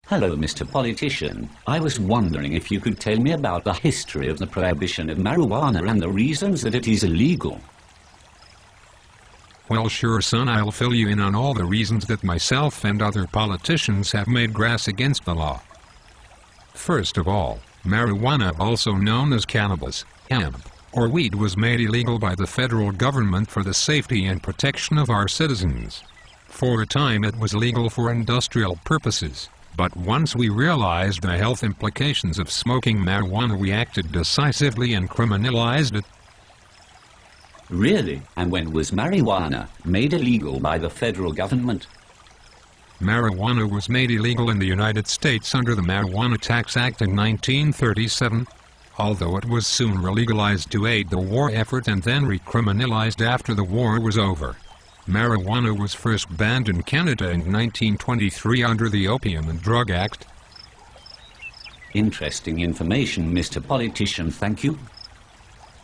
Hello, Mr. Politician. I was wondering if you could tell me about the history of the prohibition of marijuana and the reasons that it is illegal. Well, sure, son, I'll fill you in on all the reasons that myself and other politicians have made grass against the law. First of all, marijuana, also known as cannabis, hemp, or weed, was made illegal by the federal government for the safety and protection of our citizens. For a time it was legal for industrial purposes, but once we realized the health implications of smoking marijuana, we acted decisively and criminalized it. Really? And when was marijuana made illegal by the federal government? Marijuana was made illegal in the United States under the Marijuana Tax Act in 1937, although it was soon relegalized to aid the war effort and then recriminalized after the war was over. Marijuana was first banned in Canada in 1923 under the Opium and Drug Act. Interesting information, Mr. Politician, thank you.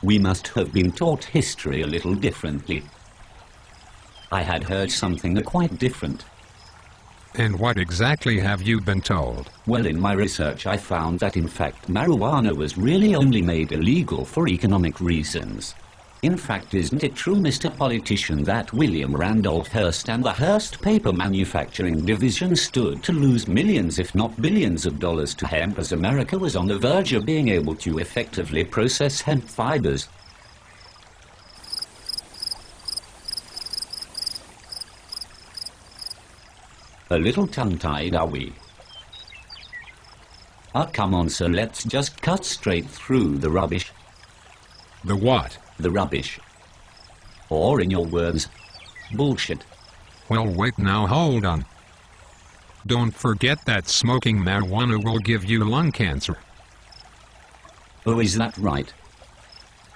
We must have been taught history a little differently. I had heard something quite different. And what exactly have you been told? Well, in my research I found that in fact marijuana was really only made illegal for economic reasons. In fact, isn't it true, Mr. Politician, that William Randolph Hearst and the Hearst Paper Manufacturing Division stood to lose millions if not billions of dollars to hemp as America was on the verge of being able to effectively process hemp fibers? A little tongue-tied, are we? Ah, come on, sir, let's just cut straight through the rubbish. The what? The rubbish. Or, in your words, bullshit. Well, wait now, hold on. Don't forget that smoking marijuana will give you lung cancer. Oh, is that right?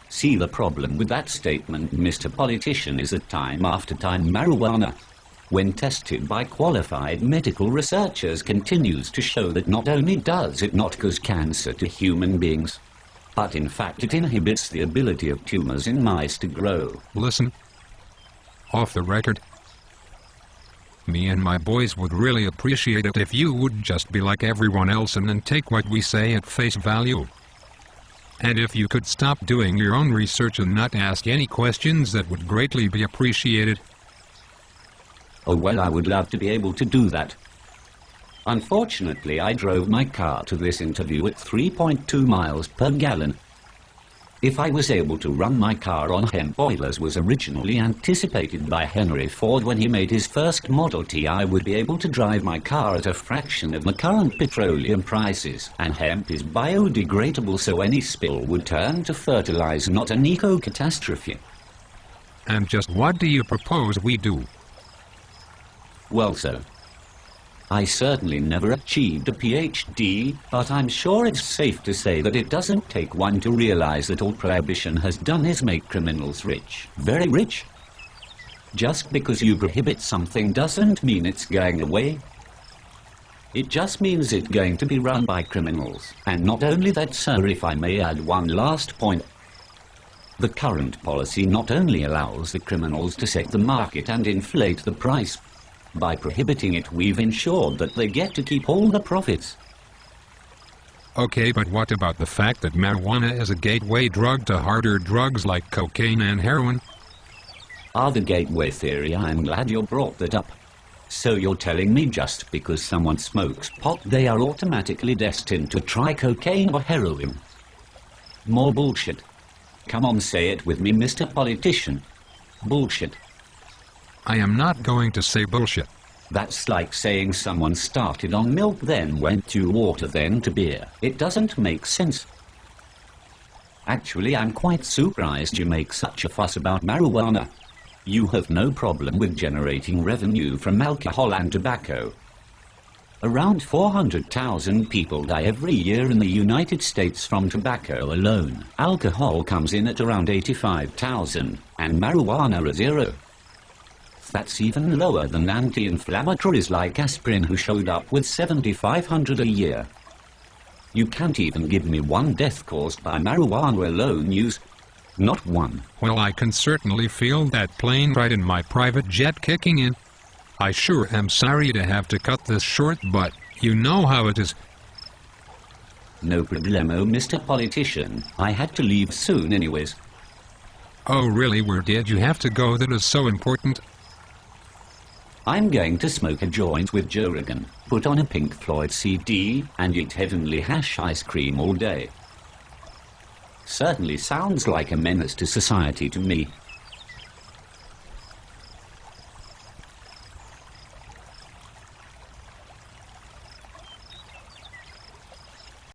See, the problem with that statement, Mr. Politician, is that time after time marijuana, when tested by qualified medical researchers, continues to show that not only does it not cause cancer to human beings, but in fact it inhibits the ability of tumors in mice to grow. Listen. Off the record. Me and my boys would really appreciate it if you would just be like everyone else and take what we say at face value. And if you could stop doing your own research and not ask any questions, that would greatly be appreciated. Oh, well, I would love to be able to do that. Unfortunately, I drove my car to this interview at 3.2 miles per gallon. If I was able to run my car on hemp oil as was originally anticipated by Henry Ford when he made his first Model T, I would be able to drive my car at a fraction of the current petroleum prices. And hemp is biodegradable, so any spill would turn to fertilizer, not an eco-catastrophe. And just what do you propose we do? Well, sir, I certainly never achieved a PhD, but I'm sure it's safe to say that it doesn't take one to realize that all prohibition has done is make criminals rich. Very rich. Just because you prohibit something doesn't mean it's going away. It just means it's going to be run by criminals. And not only that, sir, if I may add one last point. The current policy not only allows the criminals to set the market and inflate the price. By prohibiting it, we've ensured that they get to keep all the profits. Okay, but what about the fact that marijuana is a gateway drug to harder drugs like cocaine and heroin? The gateway theory, I'm glad you brought that up. So you're telling me just because someone smokes pot, they are automatically destined to try cocaine or heroin? More bullshit. Come on, say it with me, Mr. Politician. Bullshit. I am not going to say bullshit. That's like saying someone started on milk, then went to water, then to beer. It doesn't make sense. Actually, I'm quite surprised you make such a fuss about marijuana. You have no problem with generating revenue from alcohol and tobacco. Around 400,000 people die every year in the United States from tobacco alone. Alcohol comes in at around 85,000, and marijuana at 0. That's even lower than anti-inflammatories like aspirin, who showed up with 7,500 a year. You can't even give me one death caused by marijuana alone use. Not one. Well, I can certainly feel that plane ride in my private jet kicking in. I sure am sorry to have to cut this short, but You know how it is. No problemo, Mr. Politician. I had to leave soon anyways. Oh really, where did you have to go that is so important? I'm going to smoke a joint with Joe Rogan, put on a Pink Floyd CD, and eat heavenly hash ice cream all day. Certainly sounds like a menace to society to me.